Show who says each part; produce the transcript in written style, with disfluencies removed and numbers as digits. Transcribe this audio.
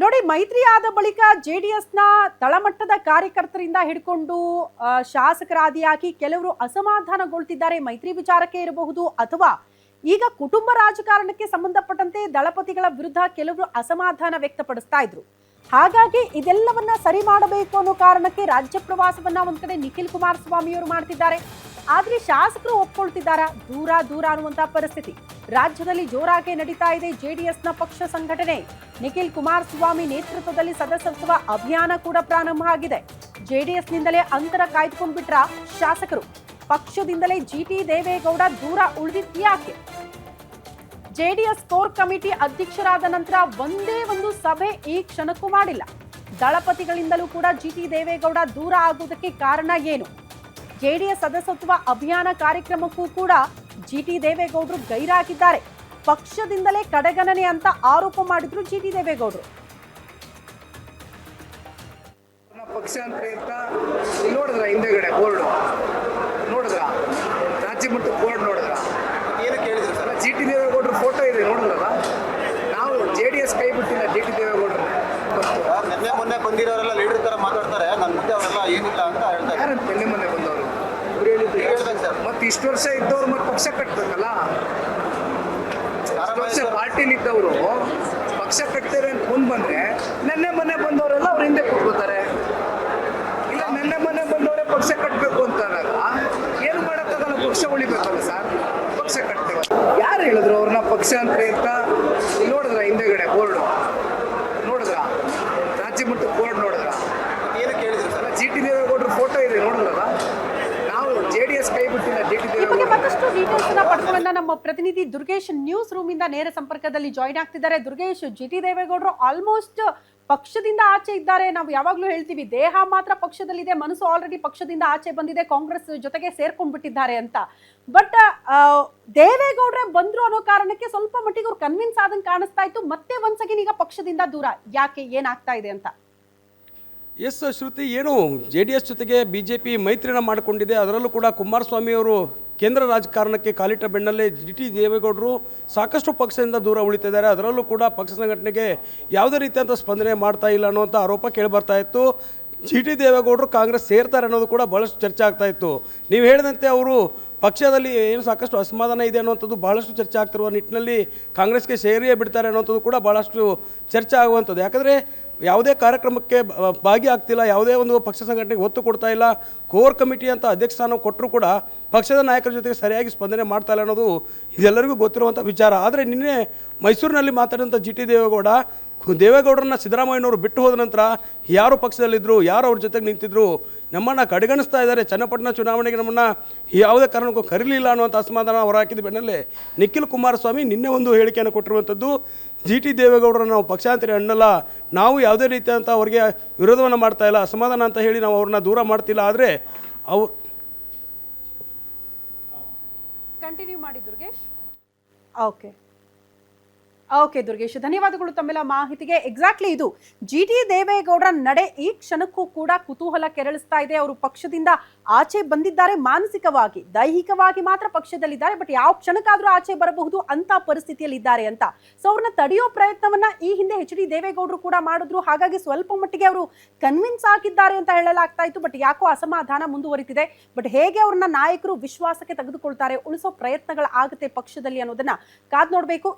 Speaker 1: ನೋಡಿ, ಮೈತ್ರಿ ಆದ ಬಳಿಕ ಜೆಡಿಎಸ್ನ ತಳಮಟ್ಟದ ಕಾರ್ಯಕರ್ತರಿಂದ ಹಿಡ್ಕೊಂಡು ಶಾಸಕರಾದಿಯಾಗಿ ಕೆಲವರು ಅಸಮಾಧಾನಗೊಳ್ತಿದ್ದಾರೆ. ಮೈತ್ರಿ ವಿಚಾರಕ್ಕೆ ಇರಬಹುದು ಅಥವಾ ಈಗ ಕುಟುಂಬ ರಾಜಕಾರಣಕ್ಕೆ ಸಂಬಂಧಪಟ್ಟಂತೆ ದಳಪತಿಗಳ ವಿರುದ್ಧ ಕೆಲವರು ಅಸಮಾಧಾನ ವ್ಯಕ್ತಪಡಿಸ್ತಾ ಇದ್ರು. ಹಾಗಾಗಿ ಇದೆಲ್ಲವನ್ನ ಸರಿ ಮಾಡಬೇಕು ಅನ್ನೋ ಕಾರಣಕ್ಕೆ ರಾಜ್ಯ ಪ್ರವಾಸವನ್ನ ಒಂದ್ ಕಡೆ ನಿಖಿಲ್ ಕುಮಾರಸ್ವಾಮಿ ಅವರು ಮಾಡ್ತಿದ್ದಾರೆ. ಆದ್ರೆ ಶಾಸಕರು ಒಪ್ಕೊಳ್ತಿದ್ದಾರಾ? ದೂರ ದೂರ ಅನ್ನುವಂತಹ ಪರಿಸ್ಥಿತಿ ರಾಜ್ಯದಲ್ಲಿ ಜೋರಾಗಿ ನಡೀತಾ ಇದೆ. ಜೆಡಿಎಸ್ನ ಪಕ್ಷ ಸಂಘಟನೆ ನಿಖಿಲ್ ಕುಮಾರಸ್ವಾಮಿ ನೇತೃತ್ವದಲ್ಲಿ ಸದಸ್ಯತ್ವ ಅಭಿಯಾನ ಕೂಡ ಪ್ರಾರಂಭ ಆಗಿದೆ. ಜೆಡಿಎಸ್ನಿಂದಲೇ ಅಂತರ ಕಾಯ್ದುಕೊಂಡ್ಬಿಟ್ರ ಶಾಸಕರು. ಪಕ್ಷದಿಂದಲೇ ಜಿಟಿ ದೇವೇಗೌಡ ದೂರ ಉಳಿದಿದ್ಯಾಕೆ? ಜೆಡಿಎಸ್ ಕೋರ್ ಕಮಿಟಿ ಅಧ್ಯಕ್ಷರಾದ ನಂತರ ಒಂದೇ ಒಂದು ಸಭೆ ಈ ಕ್ಷಣಕ್ಕೂ ಮಾಡಿಲ್ಲ. ದಳಪತಿಗಳಿಂದಲೂ ಕೂಡ ಜಿಟಿ ದೇವೇಗೌಡ ದೂರ ಆಗುವುದಕ್ಕೆ ಕಾರಣ ಏನು? ಜೆಡಿಎಸ್ ಸದಸ್ಯತ್ವ ಅಭಿಯಾನ ಕಾರ್ಯಕ್ರಮಕ್ಕೂ ಕೂಡ ಜಿಟಿ ದೇವೇಗೌಡರು ಗೈರಾಗಿದ್ದಾರೆ. ಪಕ್ಷದಿಂದಲೇ ಕಡೆಗಣನೆ ಅಂತ ಆರೋಪ ಮಾಡಿದ್ರು ಜಿಟಿ ದೇವೇಗೌಡರು.
Speaker 2: ಪಕ್ಷ ಅಂತ ನೋಡಿದ್ರ ಹಿಂದೆಗಡೆ ಬೋರ್ಡ್ ನೋಡಿದ್ರ, ರಾಜ್ಯ ಮಟ್ಟದ ಬೋರ್ಡ್ ನೋಡಿದ್ರ, ಏನು ಕೇಳಿದ್ರು ಸರ್? ಜಿಟಿ ದೇವೇಗೌಡರ ಫೋಟೋ ಇದೆ ನೋಡಿದ್ರಲ್ಲ. ನಾವು ಜೆಡಿಎಸ್ ಕೈ ಬಿಟ್ಟಿಲ್ಲ ಜಿಟಿ ದೇವೇಗೌಡರು.
Speaker 3: ನಿನ್ನೆ ಮೊನ್ನೆ ಬಂದಿರೋರೆಲ್ಲ ಲೀಡರ್ ತರ ಮಾತಾಡ್ತಾರೆ, ನನ್ನ ಮುಂದೆ ಅವರೆಲ್ಲ ಏನಿಲ್ಲ ಅಂತ ಹೇಳ್ತಾರೆ.
Speaker 2: ಯಾರಂತ ನಿನ್ನೆ ಮೊನ್ನೆ ಬಂದವರು ಹೇಳ್ಬೇಕು ಸರ್. ಮತ್ತೆ ಇಷ್ಟು ವರ್ಷ ಇದ್ದವ್ರು ಮತ್ತೆ ಪಕ್ಷ ಕಟ್ಬೇಕಲ್ಲ. ವರ್ಷ ಪಾರ್ಟಿಲಿ ಇದ್ದವರು ಪಕ್ಷ ಕಟ್ತಾರೆ ಅಂತ ಮುಂದೆ ಬಂದ್ರೆ ನಿನ್ನೆ ಮೊನ್ನೆ ಬಂದವರೆಲ್ಲ ಅವ್ರ ಹಿಂದೆ ಕೂತ್ಕೋತಾರೆ. ಇಲ್ಲ ನಿನ್ನೆ ಮೊನ್ನೆ ಬಂದವರೇ ಪಕ್ಷ ಕಟ್ಟಬೇಕು ಅಂತ ಏನು ಮಾಡೋಕ್ಕಾಗಲ್ಲ. ಪಕ್ಷ ಉಳಿಬೇಕಲ್ಲ ಸರ್, ಪಕ್ಷ ಕಟ್ತೇವೆ. ಯಾರು ಹೇಳಿದ್ರು ಅವ್ರನ್ನ ಪಕ್ಷ ಅಂತ ನೋಡಿದ್ರ ಹಿಂದೆಗಡೆ ಬೋರ್ಡ್ ನೋಡಿದ್ರ, ರಾಜ್ಯ ಮಟ್ಟದ ಬೋರ್ಡ್ ನೋಡಿದ್ರ, ಏನು ಕೇಳಿದ್ರು ಸರ್? ಜಿಟಿ ದೇವೇಗೌಡರ ಫೋಟೋ ಇದೆ ನೋಡಿದ್ರಲ್ಲ. ನಾವು ಜೆಡಿಎಸ್ ಕೈ ಬಿಟ್ಟಿಲ್ಲ ಜಿಟಿ ದೇವೇಗೌಡ.
Speaker 1: ಮತ್ತಷ್ಟು ಡೀಟೇಲ್ಸ್ ನ ಪಡ್ಕೊಳ್ಳೋಣ. ನಮ್ಮ ಪ್ರತಿನಿಧಿ ದುರ್ಗೇಶ್ ನ್ಯೂಸ್ ರೂಮ್ ಇಂದ ನೇರ ಸಂಪರ್ಕದಲ್ಲಿ ಜಾಯಿನ್ ಆಗ್ತಿದ್ದಾರೆ. ದುರ್ಗೇಶ್, ಜಿಟಿ ದೇವೇಗೌಡರು ಆಲ್ಮೋಸ್ಟ್ ಪಕ್ಷದಿಂದ ಆಚೆ ಇದ್ದಾರೆ. ನಾವು ಯಾವಾಗ್ಲೂ ಹೇಳ್ತೀವಿ, ದೇಹ ಮಾತ್ರ ಪಕ್ಷದಲ್ಲಿದೆ, ಮನಸ್ಸು ಆಲ್ರೆಡಿ ಪಕ್ಷದಿಂದ ಆಚೆ ಬಂದಿದೆ, ಕಾಂಗ್ರೆಸ್ ಜೊತೆಗೆ ಸೇರ್ಕೊಂಡ್ಬಿಟ್ಟಿದ್ದಾರೆ ಅಂತ. ಬಟ್ ದೇವೇಗೌಡ್ರೆ ಬಂದ್ರು ಅನ್ನೋ ಕಾರಣಕ್ಕೆ ಸ್ವಲ್ಪ ಮಟ್ಟಿಗೆ ಅವ್ರು ಕನ್ವಿನ್ಸ್ ಆದಂಗೆ ಕಾಣಿಸ್ತಾ ಇತ್ತು. ಮತ್ತೆ ಒಂದ್ ಸೆಕೆಂಡ್ ಈಗ ಪಕ್ಷದಿಂದ ದೂರ ಯಾಕೆ, ಏನಾಗ್ತಾ ಇದೆ ಅಂತ?
Speaker 4: ಎಸ್ ಶ್ರುತಿ, ಏನು JDS ಜೊತೆಗೆ BJP ಮೈತ್ರಿನ ಮಾಡಿಕೊಂಡಿದೆ. ಅದರಲ್ಲೂ ಕೂಡ ಕುಮಾರಸ್ವಾಮಿ ಅವರು ಕೇಂದ್ರ ರಾಜಕಾರಣಕ್ಕೆ ಕಾಲಿಟ್ಟ ಬೆನ್ನಲ್ಲೇ ಜಿಟಿ ದೇವೇಗೌಡರು ಸಾಕಷ್ಟು ಪಕ್ಷದಿಂದ ದೂರ ಉಳಿತಿದ್ದಾರೆ. ಅದರಲ್ಲೂ ಕೂಡ ಪಕ್ಷ ಸಂಘಟನೆಗೆ ಯಾವುದೇ ರೀತಿಯಂಥ ಸ್ಪಂದನೆ ಮಾಡ್ತಾ ಇಲ್ಲ ಅನ್ನುವಂಥ ಆರೋಪ ಕೇಳಿಬರ್ತಾ ಇತ್ತು. ಜಿಟಿ ದೇವೇಗೌಡರು ಕಾಂಗ್ರೆಸ್ ಸೇರ್ತಾರೆ ಅನ್ನೋದು ಕೂಡ ಭಾಳಷ್ಟು ಚರ್ಚೆ ಆಗ್ತಾ ಇತ್ತು. ನೀವು ಹೇಳಿದಂತೆ ಅವರು ಪಕ್ಷದಲ್ಲಿ ಏನು ಸಾಕಷ್ಟು ಅಸಮಾಧಾನ ಇದೆ ಅನ್ನುವಂಥದ್ದು ಭಾಳಷ್ಟು ಚರ್ಚೆ ಆಗ್ತಿರುವ ನಿಟ್ಟಿನಲ್ಲಿ ಕಾಂಗ್ರೆಸ್ಗೆ ಸೇರಿಯೇ ಬಿಡ್ತಾರೆ ಅನ್ನೋಂಥದ್ದು ಕೂಡ ಭಾಳಷ್ಟು ಚರ್ಚೆ ಆಗುವಂಥದ್ದು. ಯಾಕಂದರೆ ಯಾವುದೇ ಕಾರ್ಯಕ್ರಮಕ್ಕೆ ಭಾಗಿಯಾಗ್ತಿಲ್ಲ, ಯಾವುದೇ ಒಂದು ಪಕ್ಷ ಸಂಘಟನೆಗೆ ಒತ್ತು ಕೊಡ್ತಾ ಇಲ್ಲ. ಕೋರ್ ಕಮಿಟಿ ಅಂತ ಅಧ್ಯಕ್ಷ ಸ್ಥಾನ ಕೊಟ್ಟರೂ ಕೂಡ ಪಕ್ಷದ ನಾಯಕರ ಜೊತೆಗೆ ಸರಿಯಾಗಿ ಸ್ಪಂದನೆ ಮಾಡ್ತಾ ಇಲ್ಲ ಅನ್ನೋದು ಇದೆಲ್ಲರಿಗೂ ಗೊತ್ತಿರುವಂಥ ವಿಚಾರ. ಆದರೆ ನಿನ್ನೆ ಮೈಸೂರಿನಲ್ಲಿ ಮಾತಾಡಿದಂಥ ಜಿಟಿ ದೇವೇಗೌಡರನ್ನ ಸಿದ್ದರಾಮಯ್ಯನವರು ಬಿಟ್ಟು ಹೋದ ನಂತರ ಯಾರು ಪಕ್ಷದಲ್ಲಿದ್ದರು, ಯಾರು ಅವ್ರ ಜೊತೆಗೆ ನಿಂತಿದ್ರು, ನಮ್ಮನ್ನು ಕಡೆಗಣಿಸ್ತಾ ಇದ್ದಾರೆ, ಚನ್ನಪಟ್ಟಣ ಚುನಾವಣೆಗೆ ನಮ್ಮನ್ನು ಯಾವುದೇ ಕಾರಣಕ್ಕೂ ಕರೀಲಿಲ್ಲ ಅನ್ನುವಂಥ ಅಸಮಾಧಾನ ಹೊರಹಾಕಿದ ಬೆನ್ನಲ್ಲೇ ನಿಖಿಲ್ ಕುಮಾರಸ್ವಾಮಿ ನಿನ್ನೆ ಒಂದು ಹೇಳಿಕೆಯನ್ನು ಕೊಟ್ಟಿರುವಂಥದ್ದು. ಜಿಟಿ ದೇವೇಗೌಡರನ್ನು ನಾವು ಪಕ್ಷಾಂತರಿ ಅನ್ನಲ್ಲ, ನಾವು ಯಾವುದೇ ರೀತಿಯಂಥ ಅವ್ರಿಗೆ ವಿರೋಧವನ್ನು ಮಾಡ್ತಾ ಇಲ್ಲ, ಅಸಮಾಧಾನ ಅಂತ ಹೇಳಿ ನಾವು ಅವ್ರನ್ನ ದೂರ ಮಾಡ್ತಿಲ್ಲ. ಆದರೆ ಅವ್ರು
Speaker 1: ಕಂಟಿನ್ಯೂ ಮಾಡಿ ದುರ್ಗೇಶ್. ಓಕೆ ದುರ್ಗೇಶ್, ಧನ್ಯವಾದಗಳು ತಮ್ಮೆಲ್ಲ ಮಾಹಿತಿಗೆ. ಎಕ್ಸಾಕ್ಟ್ಲಿ ಇದು ಜಿಟಿ ದೇವೇಗೌಡರ ನಡೆ ಈ ಕ್ಷಣಕ್ಕೂ ಕೂಡ ಕುತೂಹಲ ಕೆರಳಿಸ್ತಾ ಇದೆ. ಅವರು ಪಕ್ಷದಿಂದ ಆಚೆ ಬಂದಿದ್ದಾರೆ, ಮಾನಸಿಕವಾಗಿ ದೈಹಿಕವಾಗಿ ಮಾತ್ರ ಪಕ್ಷದಲ್ಲಿದ್ದಾರೆ, ಬಟ್ ಯಾವ ಕ್ಷಣಕ್ಕಾದ್ರೂ ಆಚೆ ಬರಬಹುದು ಅಂತ ಪರಿಸ್ಥಿತಿಯಲ್ಲಿದ್ದಾರೆ ಅಂತ. ಸೊ ಅವ್ರನ್ನ ತಡೆಯೋ ಪ್ರಯತ್ನವನ್ನ ಈ ಹಿಂದೆ HD ದೇವೇಗೌಡರು ಕೂಡ ಮಾಡಿದ್ರು. ಹಾಗಾಗಿ ಸ್ವಲ್ಪ ಮಟ್ಟಿಗೆ ಅವರು ಕನ್ವಿನ್ಸ್ ಆಗಿದ್ದಾರೆ ಅಂತ ಹೇಳಲಾಗ್ತಾ ಇತ್ತು. ಬಟ್ ಯಾಕೋ ಅಸಮಾಧಾನ ಮುಂದುವರಿತಿದೆ. ಬಟ್ ಹೇಗೆ ಅವ್ರನ್ನ ನಾಯಕರು ವಿಶ್ವಾಸಕ್ಕೆ ತೆಗೆದುಕೊಳ್ತಾರೆ, ಉಳಿಸೋ ಪ್ರಯತ್ನಗಳಾಗುತ್ತೆ ಪಕ್ಷದಲ್ಲಿ ಅನ್ನೋದನ್ನ ಕಾದ್ ನೋಡ್ಬೇಕು.